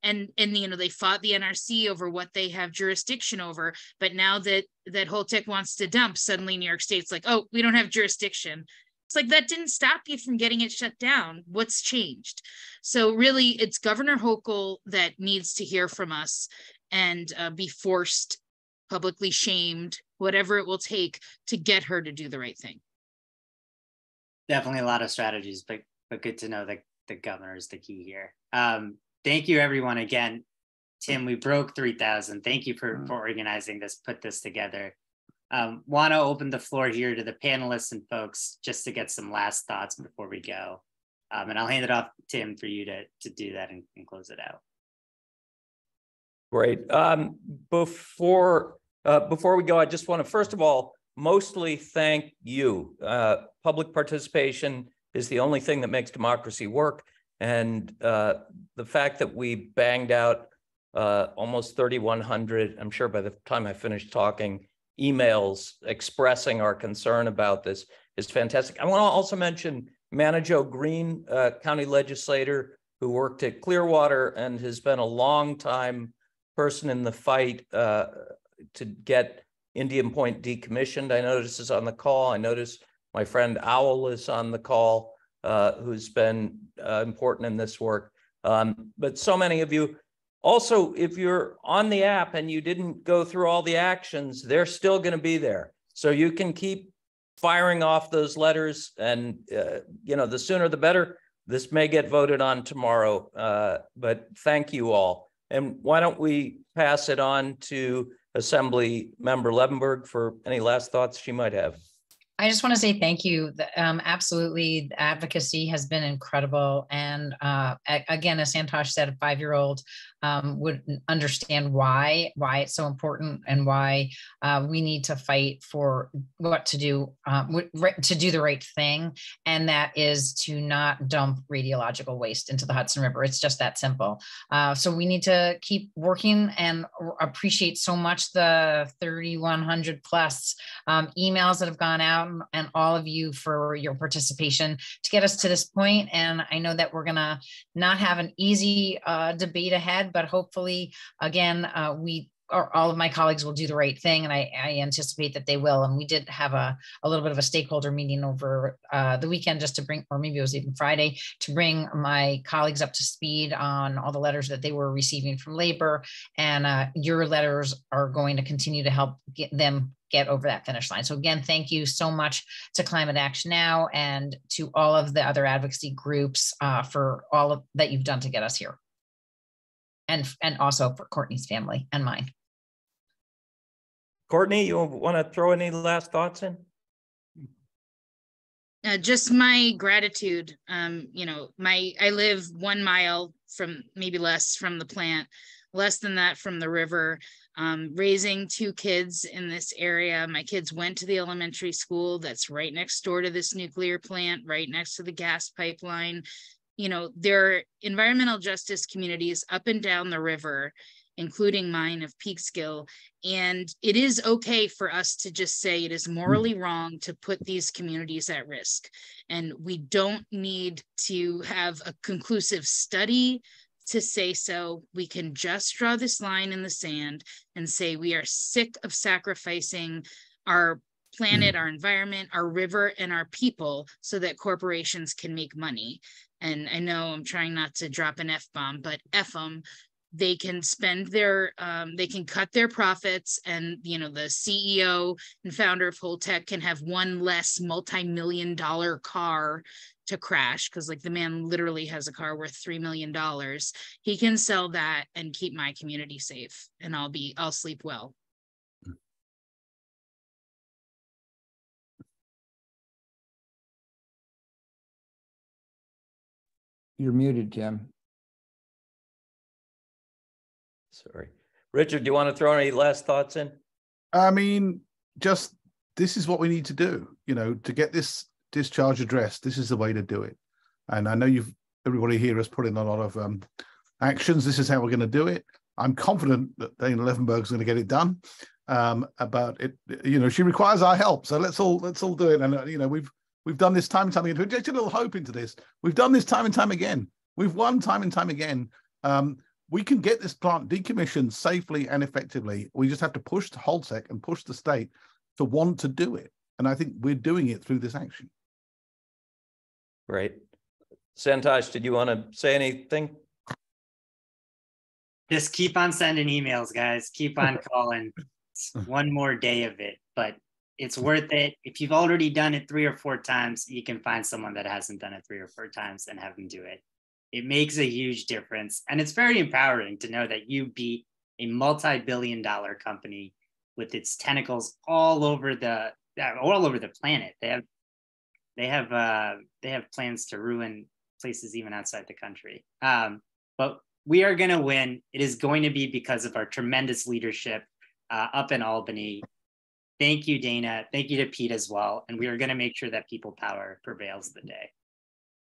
And you know, they fought the NRC over what they have jurisdiction over, but now that Holtec wants to dump, suddenly New York State's like, oh, we don't have jurisdiction. It's like, that didn't stop you from getting it shut down. What's changed? So really, it's Governor Hochul that needs to hear from us and be forced, publicly shamed, whatever it will take to get her to do the right thing. Definitely a lot of strategies, but good to know that the governor is the key here. Thank you, everyone. Again, Tim, we broke 3,000. Thank you for organizing this, put this together. Want to open the floor here to the panelists and folks just to get some last thoughts before we go. And I'll hand it off, Tim, for you to do that and close it out. Great. Before we go, I just want to, first of all, mostly thank you. Public participation is the only thing that makes democracy work. And the fact that we banged out almost 3,100, I'm sure by the time I finished talking, emails expressing our concern about this is fantastic. I want to also mention Manajo Green, county legislator who worked at Clearwater and has been a long time person in the fight to get Indian Point decommissioned. I notice is on the call. I notice my friend Owl is on the call, who's been important in this work. But so many of you, also, if you're on the app and you didn't go through all the actions, they're still going to be there. So you can keep firing off those letters, and you know, the sooner the better. This may get voted on tomorrow, but thank you all. And why don't we pass it on to Assembly Member Levenberg for any last thoughts she might have. I just want to say thank you. Absolutely, the advocacy has been incredible. And again, as Santosh said, a 5-year-old would understand why it's so important and why we need to fight for what to do the right thing. And that is to not dump radiological waste into the Hudson River. It's just that simple. So we need to keep working, and appreciate so much the 3,100 plus emails that have gone out, and all of you for your participation to get us to this point. And I know that we're gonna not have an easy debate ahead, but hopefully, again, all of my colleagues will do the right thing, and I anticipate that they will. And we did have a little bit of a stakeholder meeting over the weekend, just to bring, or maybe it was even Friday, to bring my colleagues up to speed on all the letters that they were receiving from labor. And your letters are going to continue to help get over that finish line. So again, thank you so much to Climate Action Now and to all of the other advocacy groups for all of that you've done to get us here. And also for Courtney's family and mine. Courtney, you want to throw any last thoughts in? Just my gratitude. You know, I live 1 mile from, maybe less, from the plant, less than that from the river. Raising 2 kids in this area. My kids went to the elementary school that's right next door to this nuclear plant, right next to the gas pipeline. You know, there are environmental justice communities up and down the river, including mine of Peekskill. And it is okay for us to just say it is morally wrong to put these communities at risk. And we don't need to have a conclusive study to say so. We can just draw this line in the sand and say we are sick of sacrificing our planet, our environment, our river, and our people so that corporations can make money. And I know I'm trying not to drop an F-bomb, but F them. They can spend their, they can cut their profits, and, you know, the CEO and founder of Holtec can have one less multi-million-dollar car to crash, because like the man literally has a car worth $3 million. He can sell that and keep my community safe, and I'll sleep well. You're muted, Tim. Sorry. Richard, do you want to throw any last thoughts in? I mean, just this is what we need to do, you know, to get this discharge addressed. This is the way to do it. And I know everybody here has put in a lot of actions. This is how we're going to do it. I'm confident that Dana Levenberg is going to get it done. About it, you know, she requires our help. So let's all do it. And you know, we've done this time and time again. To inject a little hope into this, we've done this time and time again. We've won time and time again. We can get this plant decommissioned safely and effectively. We just have to push the Holtec and push the state to want to do it. And I think we're doing it through this action. Great. Santosh, did you want to say anything? Just keep on sending emails, guys. Keep on calling. It's one more day of it, but it's worth it. If you've already done it 3 or 4 times, you can find someone that hasn't done it 3 or 4 times and have them do it. It makes a huge difference. And it's very empowering to know that you beat a multi-billion-dollar company with its tentacles all over the planet. They have plans to ruin places even outside the country. But we are going to win. It is going to be because of our tremendous leadership up in Albany. Thank you, Dana. Thank you to Pete as well. And we are going to make sure that people power prevails the day.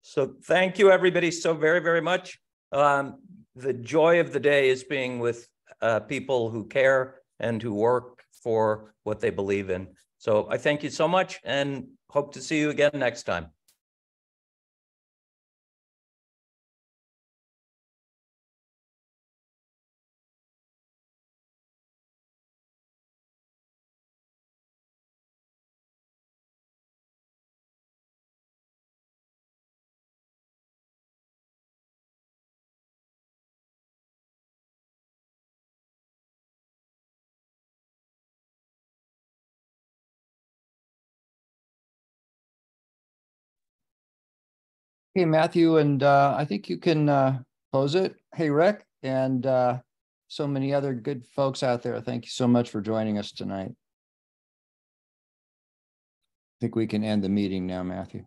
So thank you, everybody, so very, very much. The joy of the day is being with people who care and who work for what they believe in. So I thank you so much and hope to see you again next time. Hey, Matthew, and I think you can close it. Hey, Rick, and so many other good folks out there. Thank you so much for joining us tonight. I think we can end the meeting now, Matthew.